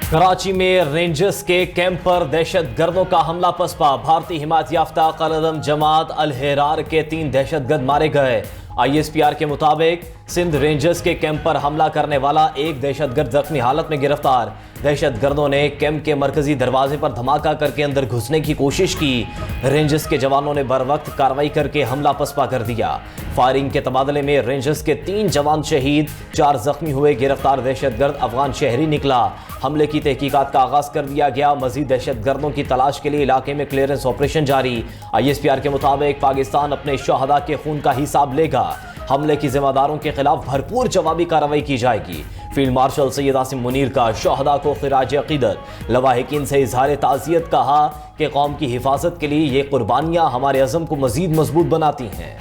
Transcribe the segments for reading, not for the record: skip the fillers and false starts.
कराची में रेंजर्स के कैंप पर दहशतगर्दों का हमला पसपा। भारतीय हिमायत याफ्ता कलदम जमात अल हिरार के 3 दहशतगर्द मारे गए। ISPR के मुताबिक सिंध रेंजर्स के कैंप पर हमला करने वाला एक दहशतगर्द जख्मी हालत में गिरफ्तार। दहशतगर्दों ने कैंप के मरकजी दरवाजे पर धमाका करके अंदर घुसने की कोशिश की। रेंजर्स के जवानों ने बरवक्त कार्रवाई करके हमला पसपा कर दिया। फायरिंग के तबादले में रेंजर्स के 3 जवान शहीद, 4 जख्मी हुए। गिरफ्तार दहशतगर्द अफगान शहरी निकला। हमले की तहकीकात का आगाज कर दिया गया। मजीद दहशतगर्दों की तलाश के लिए इलाके में क्लियरेंस ऑपरेशन जारी। ISPR के मुताबिक पाकिस्तान अपने शहदा के खून का हिसाब लेगा। हमले की जिम्मेदारों के खिलाफ भरपूर जवाबी कार्रवाई की जाएगी। फील्ड मार्शल सैयद आसिम मुनीर का शहदा को खिराज अकीदत। लवाहिकीन से इजहार ताज़ियत। कहा कि कौम की हिफाजत के लिए ये कुर्बानियां हमारे अज़म को मजीद मजबूत बनाती हैं।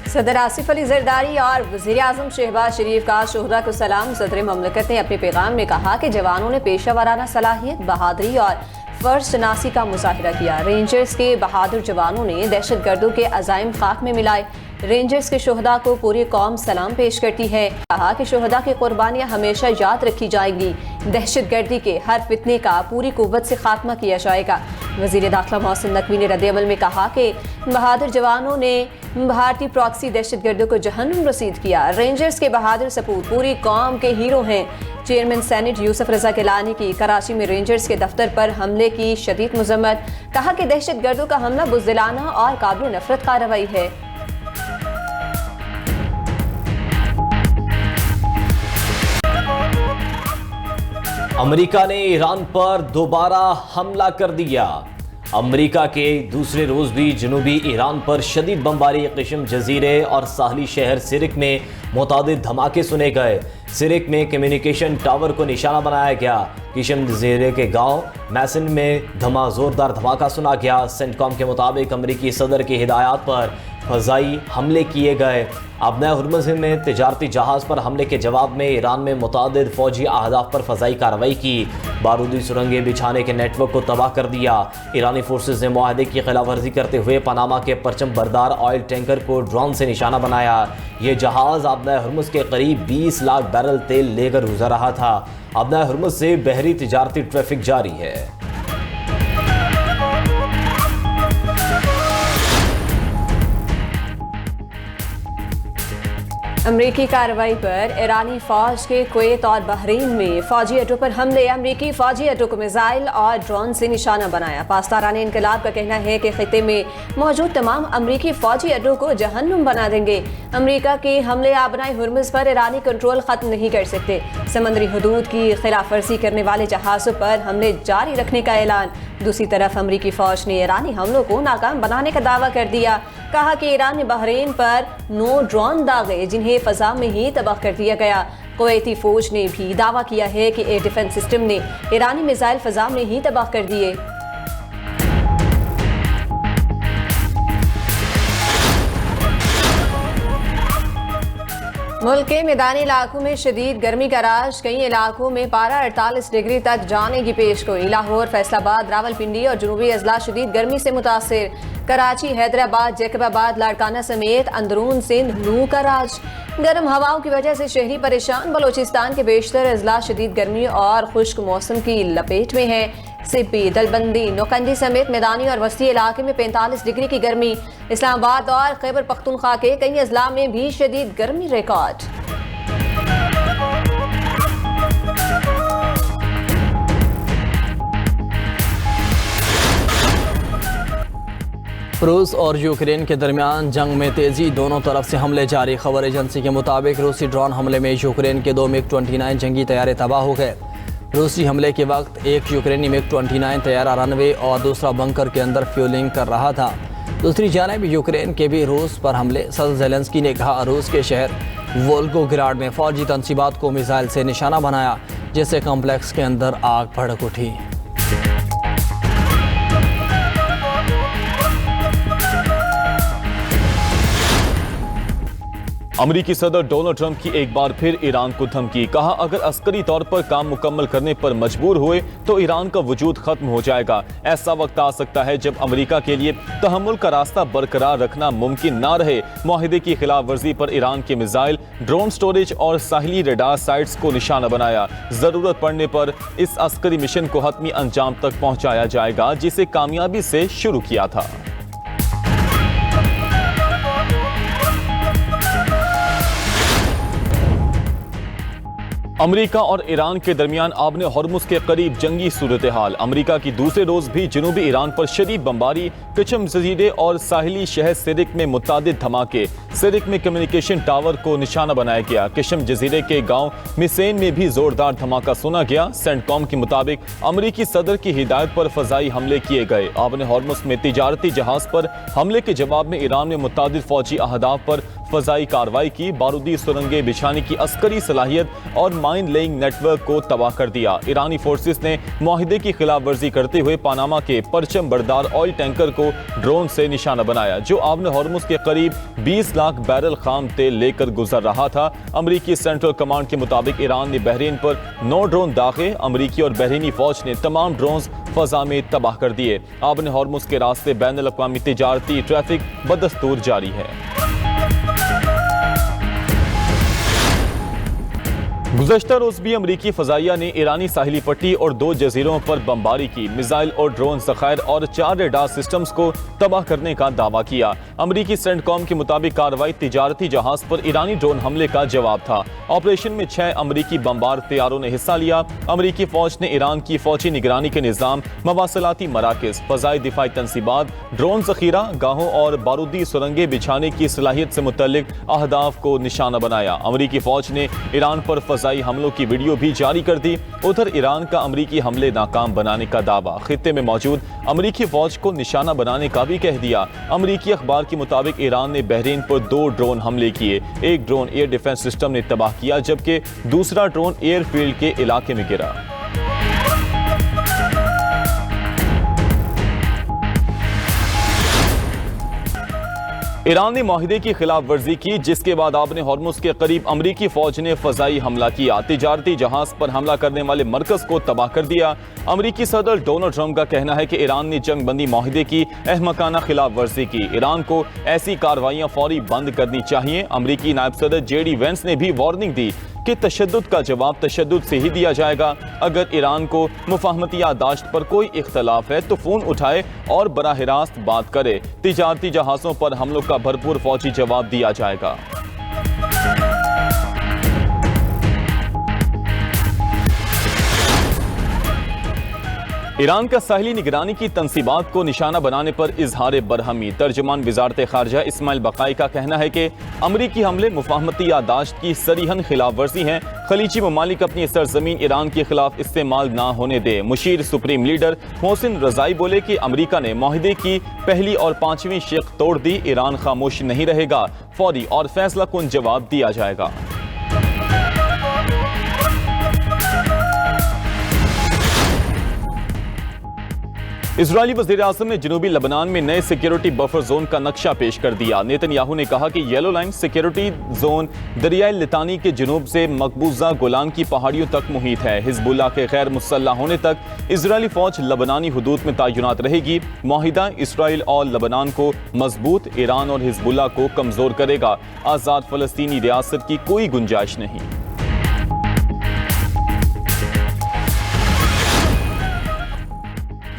सदर आसिफ अली जरदारी और वज़ीर आज़म शहबाज शरीफ का शोहदा को सलाम। सदर ममलकत ने अपने पैगाम में कहा कि जवानों ने पेशा वाराना सलाहियत, बहादुरी और फर्ज शनासी का मुजाहिरा किया। रेंजर्स के बहादुर जवानों ने दहशत गर्दों के अज़ाइम खाक में मिलाए। रेंजर्स के शोहदा को पूरी कौम सलाम पेश करती है। कहा कि शोहदा की कुर्बानियाँ हमेशा याद रखी जाएंगी। दहशत गर्दी के हर फितने का पूरी कुव्वत से खात्मा किया जाएगा। वज़ीर दाखिला मोहसिन नकवी ने रद्द-ए-अमल में कहा कि बहादुर जवानों ने भारतीय प्रॉक्सी दहशत गर्दों को जहन्नुम रसीद किया। रेंजर्स के बहादुर सपूत पूरी कौम के हीरो हैं। चेयरमैन सेनेट यूसुफ रजा गिलानी की कराची में रेंजर्स के दफ्तर पर हमले की शदीद मजम्मत। कहा कि दहशत गर्दों का हमला बुज़दिलाना और काबिल नफरत कार्रवाई है। अमेरिका ने ईरान पर दोबारा हमला कर दिया। अमेरिका के दूसरे रोज भी जनूबी ईरान पर शदीद बमबारी। किशम जजीरे और साहली शहर सिरिक में मुतादिद धमाके सुने गए। सिरिक में कम्युनिकेशन टावर को निशाना बनाया गया। किशम जजीरे के गांव मैसन में जोरदार धमाका सुना गया। सेंटकॉम के मुताबिक अमेरिकी सदर की हिदायत पर फ़ज़ाई हमले किए गए। अब हुर्मुज़ में तिजारती जहाज़ पर हमले के जवाब में ईरान में मुतादिद फ़ौजी अहदाफ पर फ़ज़ाई कार्रवाई की। बारूदी सुरंगें बिछाने के नेटवर्क को तबाह कर दिया। ईरानी फोर्सेज ने मुआहदे की खिलाफ वर्जी करते हुए पनामा के परचम बरदार ऑयल टैंकर को ड्रोन से निशाना बनाया। यह जहाज़ अब हुर्मुज़ के करीब 20 लाख बैरल तेल लेकर गुजर रहा था। अब हुर्मुज़ से बहरी तिजारती ट्रैफिक जारी है। अमरीकी कार्रवाई पर ईरानी फौज के कुवैत और बहरीन में फौजी अड्डों पर हमले। अमरीकी फौजी अड्डों को मिसाइल और ड्रोन से निशाना बनाया। पासदाराने इनकलाब का कहना है कि खिते में मौजूद तमाम अमरीकी फौजी अड्डों को जहन्नुम बना देंगे। अमरीका के हमले आबनाई हुर्मुज़ पर ईरानी कंट्रोल खत्म नहीं कर सकते। समंदरी हदूद की खिलाफ वर्जी करने वाले जहाज़ों पर हमले जारी रखने का ऐलान। दूसरी तरफ अमरीकी फौज ने ईरानी हमलों को नाकाम बनाने का दावा कर दिया। कहा कि ईरान ने बहरीन पर 9 ड्रोन दागे जिन्हें फ़ज़ा में ही तबाह कर दिया गया। कुवैती फौज ने भी दावा किया है कि एयर डिफेंस सिस्टम ने ईरानी मिसाइल फ़ज़ा में ही तबाह कर दिए। मुल्क के मैदानी इलाकों में शदीद गर्मी का राज। कई इलाकों में पारा 48 डिग्री तक जाने की पेशगोई। लाहौर, फैसलाबाद, रावलपिंडी और जनूबी अजला शदीद गर्मी से मुतासिर। कराची, हैदराबाद, जैकबाबाद, लाड़काना समेत अंदरून सिंध लू का राज। गर्म हवाओं की वजह से शहरी परेशान। बलोचिस्तान के बेशतर अजला शदीद गर्मी और खुश्क मौसम की लपेट में है। सिपी, दलबंदी, नौकंडी समेत मैदानी और वस्ती इलाके में 45 डिग्री की गर्मी। इस्लामाबाद और खैबर पख्तूनख्वा के कई अजला में भी शदीद गर्मी रिकॉर्ड। रूस और यूक्रेन के दरमियान जंग में तेज़ी। दोनों तरफ से हमले जारी। खबर एजेंसी के मुताबिक रूसी ड्रोन हमले में यूक्रेन के 2 MiG-29 जंगी तैयारे तबाह हो गए। रूसी हमले के वक्त एक यूक्रेनी MiG-29 तैयारा रनवे और दूसरा बंकर के अंदर फ्यूलिंग कर रहा था। दूसरी जानिब यूक्रेन के भी रूस पर हमले। सदर ज़ेलेंस्की ने कहा रूस के शहर वोल्गोग्राड में फौजी तनसीबात को मिसाइल से निशाना बनाया, जिससे कॉम्प्लेक्स के अंदर आग भड़क उठी। अमेरिकी सदर डोनाल्ड ट्रंप की एक बार फिर ईरान को धमकी। कहा, अगर अस्करी तौर पर काम मुकम्मल करने पर मजबूर हुए तो ईरान का वजूद खत्म हो जाएगा। ऐसा वक्त आ सकता है जब अमेरिका के लिए तहम्मुल का रास्ता बरकरार रखना मुमकिन ना रहे। मुआहिदे की खिलाफ वर्जी पर ईरान के मिसाइल, ड्रोन स्टोरेज और साहिली रडार साइट्स को निशाना बनाया। जरूरत पड़ने पर इस अस्करी मिशन को हतमी अंजाम तक पहुंचाया जाएगा, जिसे कामयाबी से शुरू किया था। अमेरिका और ईरान के दरमियान आबने हॉर्मुज के करीब जंगी सूरत हाल। अमेरिका की दूसरे रोज भी जनूबी ईरान पर शदीद बमबारी, किशम जजीरे और साहिली शहर सिरिक में मुतादिद धमाके। सिरिक में कम्युनिकेशन टावर को निशाना बनाया गया। किशम जजीरे के गांव मिसेन में भी जोरदार धमाका सुना गया। सेंटकॉम के मुताबिक अमेरिकी सदर की हिदायत पर फजाई हमले किए गए। आबने हॉर्मुज में तिजारती जहाज पर हमले के जवाब में ईरान ने मुतादिद फौजी अहदाफ पर फजाई कार्रवाई की। बारूदी सुरंगें बिछाने की अस्करी सलाहियत और माइन लेइंग नेटवर्क को तबाह कर दिया। ईरानी फोर्सेस ने मुआहिदे की खिलाफ वर्जी करते हुए पानामा के परचम बरदार ऑयल टैंकर को ड्रोन से निशाना बनाया, जो आबने हॉर्मुज के करीब 20 लाख बैरल खाम तेल लेकर गुजर रहा था। अमेरिकी सेंट्रल कमांड के मुताबिक ईरान ने बहरीन पर 9 ड्रोन दागे। अमेरिकी और बहरीनी फौज ने तमाम ड्रोन फजा में तबाह कर दिए। आबने हॉर्मुज के रास्ते बैनुल अक़वामी तिजारती ट्रैफिक बदस्तूर जारी है। गुज़श्ता रोज भी अमरीकी फजाइया ने ईरानी साहिली पट्टी और 2 जजीरों पर बमबारी की। मिसाइल और ड्रोन ज़खायर और 4 रेडार सिस्टम्स को तबाह करने का दावा किया। अमरीकी सेंटकॉम के मुताबिक कार्रवाई तिजारती जहाज पर ईरानी ड्रोन हमले का जवाब था। ऑपरेशन में 6 अमरीकी बमबार तैयारों ने हिस्सा लिया। अमरीकी फौज ने ईरान की फौजी निगरानी के निज़ाम, मवासलाती मराकज़, फजाई दिफाई तंसीबात, ड्रोन ज़खीरा गाहों और बारूदी सुरंगें बिछाने की सलाहियत से मुतल्लिक अहदाफ को निशाना बनाया। अमरीकी फौज ने ईरान पर फजाई हमलों की वीडियो भी जारी कर दी। उधर ईरान का अमरीकी हमले नाकाम बनाने का दावा। खित्ते में मौजूद अमरीकी फौज को निशाना बनाने का भी कह दिया। अमरीकी अखबार के मुताबिक ईरान ने बहरीन पर 2 ड्रोन हमले किए। एक ड्रोन एयर डिफेंस सिस्टम ने तबाह किया, जबकि दूसरा ड्रोन एयरफील्ड के इलाके में गिरा। ईरान ने मुआहिदे की खिलाफ वर्जी की, जिसके बाद आबने हॉर्मुज के करीब अमरीकी फौज ने फजाई हमला किया। तिजारती जहाज पर हमला करने वाले मरकज को तबाह कर दिया। अमरीकी सदर डोनाल्ड ट्रंप का कहना है कि ईरान ने जंग बंदी मुआहिदे की अहमकाना खिलाफ वर्जी की। ईरान को ऐसी कार्रवाइयां फौरी बंद करनी चाहिए। अमरीकी नायब सदर JD वेंस ने भी वार्निंग दी कि तशद्दुद का जवाब तशद्दुद से ही दिया जाएगा। अगर ईरान को मुफाहमती यादाश्त पर कोई इख्तलाफ है तो फोन उठाए और बराह रास्त बात करे। तिजारती जहाजों पर हमलों का भरपूर फौजी जवाब दिया जाएगा। ईरान का साहिली निगरानी की तंसीबात को निशाना बनाने पर इजहार बरहमी। तर्जुमान वजारत खारजा इस्माइल बकाई का कहना है कि अमरीकी हमले मुफाहमती यादाश्त की सरीहन खिलाफ वर्जी हैं। खलीजी ममालिक अपनी सरजमीन ईरान के खिलाफ इस्तेमाल ना होने दे। मुशीर सुप्रीम लीडर मोहसिन रजाई बोले कि अमरीका ने मुआहिदे की पहली और 5वीं शिक तोड़ दी। ईरान खामोश नहीं रहेगा, फौरी और फैसला कुन जवाब दिया जाएगा। इजरायली वज़ीर-ए-आज़म ने जनूबी लबनान में नए सिक्योरिटी बफर जोन का नक्शा पेश कर दिया। नेतन्याहू ने कहा कि येलो लाइन सिक्योरिटी जोन दरियाई लितानी के जुनूब से मकबूजा गोलान की पहाड़ियों तक मुहित है। हिजबुल्लाह के गैर मुसल्लह होने तक इजरायली फौज लबनानी हुदूद में तैनात रहेगी। मुआहिदा इसराइल और लबनान को मजबूत, ईरान और हिजबुल्लाह को कमजोर करेगा। आज़ाद फ़लस्तीनी रियासत की कोई गुंजाइश नहीं।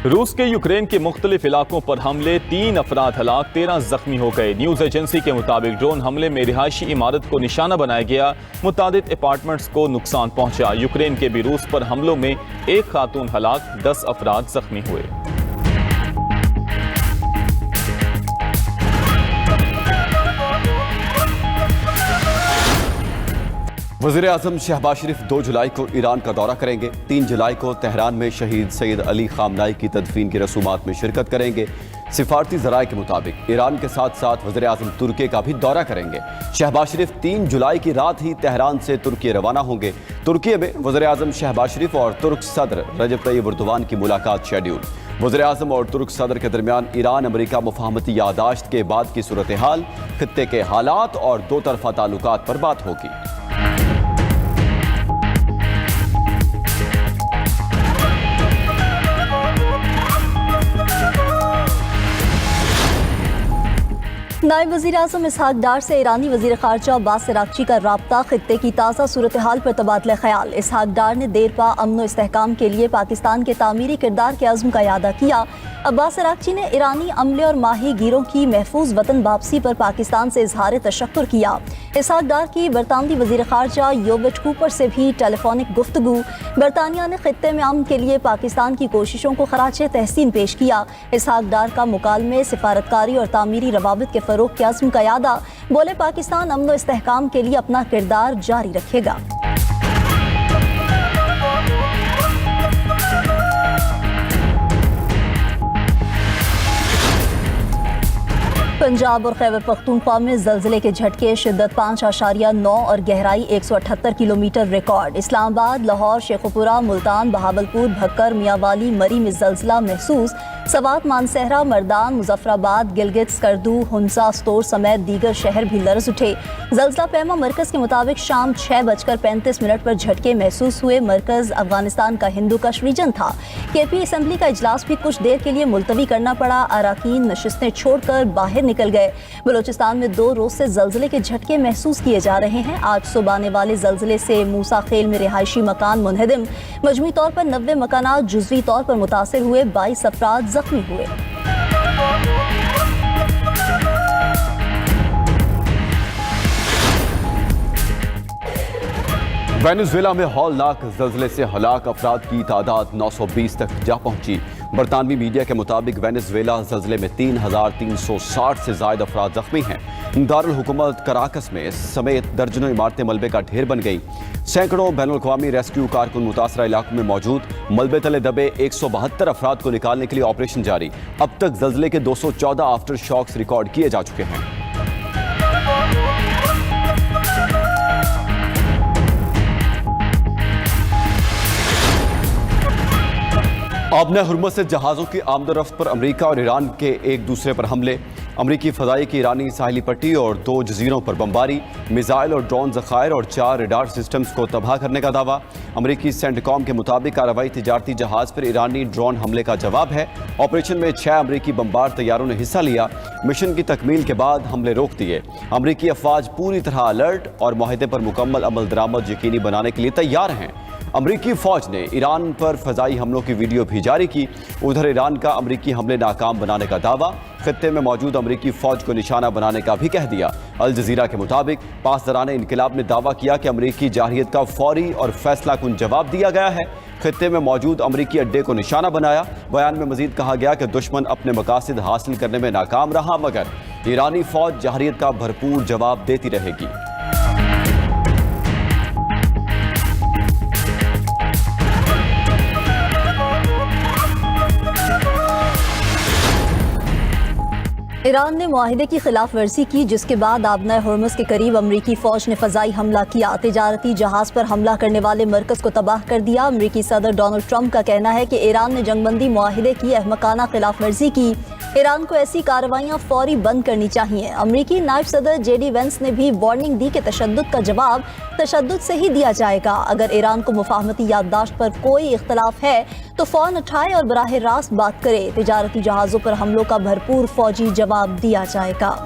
रूस के यूक्रेन के मुख्तलिफ इलाकों पर हमले, 3 अफराद हलाक, 13 जख्मी हो गए। न्यूज एजेंसी के मुताबिक ड्रोन हमले में रिहायशी इमारत को निशाना बनाया गया। मुतादिद अपार्टमेंट्स को नुकसान पहुंचा। यूक्रेन के भी रूस पर हमलों में 1 खातून हलाक, 10 अफराद जख्मी हुए। वज़ीर-ए-आज़म शहबाज शरीफ 2 जुलाई को ईरान का दौरा करेंगे। 3 जुलाई को तेहरान में शहीद सैयद अली खामनाई की तदफीन की रसूमात में शिरकत करेंगे। सिफारती ज़राए के मुताबिक ईरान के साथ साथ वज़ीर-ए-आज़म तुर्की का भी दौरा करेंगे। शहबाज शरीफ 3 जुलाई की रात ही तेहरान से तुर्की रवाना होंगे। तुर्की में वज़ीर-ए-आज़म शहबाज शरीफ और तुर्क सदर रजब तय्यब एर्दोगान की मुलाकात शेड्यूल। वज़ीर-ए-आज़म और तुर्क सदर के दरमियान ईरान अमेरिका मुफाहमती यादाश्त के बाद की सूरत हाल, खित्ते के हालात और दो तरफा ताल्लुकात पर बात होगी। नायब वज़ीर-ए-आज़म इसहाक डार से ईरानी वज़ीर ख़ारजा अब्बास अराग़ची का राब्ता, खित्ते की ताज़ा सूरत हाल पर तबादला ख्याल। इसहाक डार ने देरपा अमन व इस्तेहकाम के लिए पाकिस्तान के तामीरी किरदार के अज़्म का यादा किया। अब्बास अराग़ची ने ईरानी अमले और माही गिरों की महफूज वतन वापसी पर पाकिस्तान से इजहार तशक्कुर किया। इसहाक डार की बरतानवी वज़ीर ख़ारजा योवेट कूपर से भी टेलीफोनिक गुफ्तगू। बरतानिया ने खित्ते में अमन के लिए पाकिस्तान की कोशिशों को खराज तहसीन पेश किया। इसहाक डार का मुकालमे, सिफारतकारी और तामीरी रवाबित के फ़रोग़ के अज़्म का यादा। बोले, पाकिस्तान अमन व इस्तेहकाम के लिए अपना किरदार जारी रखेगा। पंजाब और खैबर पख्तूनख्वा में ज़लज़ले के झटके, शिद्दत 5.9 और गहराई 178 किलोमीटर रिकॉर्ड। इस्लामाबाद, लाहौर, शेखुपुरा, मुल्तान, बहावलपुर, भक्कर, मियांवाली, मरी में ज़लज़ला महसूस। सवात, मानसहरा, मर्दान, मुजफ्फराबाद, गिलगित, स्कर्दू, हुंसा, स्तोर समेत दीगर शहर भी लर्ज उठे। ज़लज़ला पैमा मरकज़ के मुताबिक शाम 6:35 पर झटके महसूस हुए। मरकज़ अफगानिस्तान का हिंदू कश रीजन था। KP असम्बली का इजलास भी कुछ देर के लिए मुलतवी करना पड़ा। अराकीन नशिस्तें छोड़कर बाहर निकल गए। बलोचिस्तान में 2 रोज से ज़लज़ले के झटके महसूस किए जा रहे हैं। आज सुबह आने वाले ज़लज़ले से मूसा खेल में रिहायशी मकान मुनहदिम, मजमूई तौर पर 90 मकानात जुज़वी तौर पर मुतासिर हुए, 22 अफराद जख्मी हुए। वेनेजुएला में हौलनाक ज़लज़ले से हलाक अफराद की तादाद 920 तक जा पहुंची। बरतानवी मीडिया के मुताबिक वेनेजुएला ज़लज़ले में 3,360 से ज़ायद अफराद ज़ख्मी हैं। दारुल हुकूमत कराकस में समेत दर्जनों इमारतें मलबे का ढेर बन गई। सैकड़ों बैनुल-अक़वामी रेस्क्यू कारकुन मुतासरा इलाकों में मौजूद। मलबे तले दबे 172 अफराद को निकालने के लिए ऑपरेशन जारी। अब तक ज़लज़ले के 214 आफ्टर शॉक्स रिकॉर्ड किए जा चुके हैं। आबने हुर्मुज़ से जहाज़ों की आमदोरफ्त पर अमरीका और ईरान के एक दूसरे पर हमले। अमरीकी फ़ज़ाई की ईरानी साहिली पट्टी और 2 जजीरों पर बमबारी, मिसाइल और ड्रोन ज़खायर और 4 रडार सिस्टम्स को तबाह करने का दावा। अमरीकी सेंटकॉम के मुताबिक कार्रवाई तिजारती जहाज़ पर ईरानी ड्रोन हमले का जवाब है। ऑपरेशन में 6 अमरीकी बमबार तैयारों ने हिस्सा लिया। मिशन की तकमील के बाद हमले रोक दिए। अमरीकी अफवाज पूरी तरह अलर्ट और माहिदे पर मुकम्मल अमल दरामद यकीनी बनाने के लिए तैयार हैं। अमरीकी फ़ौज ने ईरान पर फ़ज़ाई हमलों की वीडियो भी जारी की। उधर ईरान का अमरीकी हमले नाकाम बनाने का दावा। खित्ते में मौजूद अमरीकी फ़ौज को निशाना बनाने का भी कह दिया। अल जज़ीरा के मुताबिक पासदाराने इनकलाब ने दावा किया कि अमरीकी जारहियत का फौरी और फैसला कुन जवाब दिया गया है। खित्ते में मौजूद अमरीकी अड्डे को निशाना बनाया। बयान में मजीद कहा गया कि दुश्मन अपने मकासद हासिल करने में नाकाम रहा, मगर ईरानी फ़ौज जारहियत का भरपूर जवाब देती रहेगी। ईरान ने मुआहिदे की खिलाफ वर्जी की, जिसके बाद आबना हुर्मुज़ के करीब अमरीकी फ़ौज ने फ़ज़ाई हमला किया। तिजारती जहाज़ पर हमला करने वाले मरकज़ को तबाह कर दिया। अमरीकी सदर डोनाल्ड ट्रंप का कहना है कि ईरान ने जंगबंदी मुआहिदे की अहमकाना खिलाफ वर्जी की। ईरान को ऐसी कार्रवाइयाँ फौरी बंद करनी चाहिए। अमरीकी नायब सदर JD वेंस ने भी वार्निंग दी कि तशद्दुद का जवाब तशद्दुद से ही दिया जाएगा। अगर ईरान को मुफाहमती याददाश्त पर कोई इख्तलाफ है तो फ़ौरन उठाए और बराह रास्त बात करे। तिजारती जहाज़ों पर हमलों का भरपूर फौजी जवाब दिया जाएगा।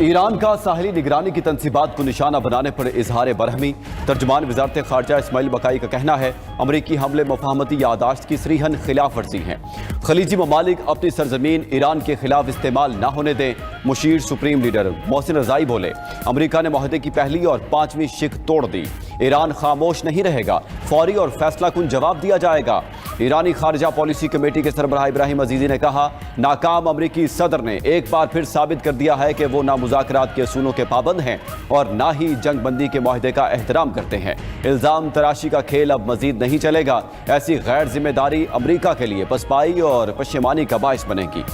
ईरान का साहिली निगरानी की तनसीबात को निशाना बनाने पर इजहार बरहमी। तर्जुमान वज़ारत ख़ारजा इस्माइल बकाई का कहना है, अमरीकी हमले मुफाहमती यादाश्त की सरीहन खिलाफ वर्जी हैं। खलीजी ममालिक अपनी सरजमीन ईरान के खिलाफ इस्तेमाल न होने दें। मुशीर सुप्रीम लीडर मोहसिन रज़ाई बोले, अमरीका ने मुआहदे की पहली और 5वीं शिक तोड़ दी। ईरान खामोश नहीं रहेगा, फौरी और फैसला कुन जवाब दिया जाएगा। ईरानी खारजा पॉलिसी कमेटी के सरबराह इब्राहिम अजीज़ी ने कहा, नाकाम अमरीकी सदर ने एक बार फिर साबित कर दिया है कि वो ना मुज़ाकरात के असूलों के पाबंद हैं और ना ही जंग बंदी के मुआहदे का एहतराम करते हैं। इल्ज़ाम तराशी का खेल अब मजीद नहीं चलेगा। ऐसी गैर जिम्मेदारी अमरीका के लिए पसपाई और पशेमानी का बाइस बनेगी।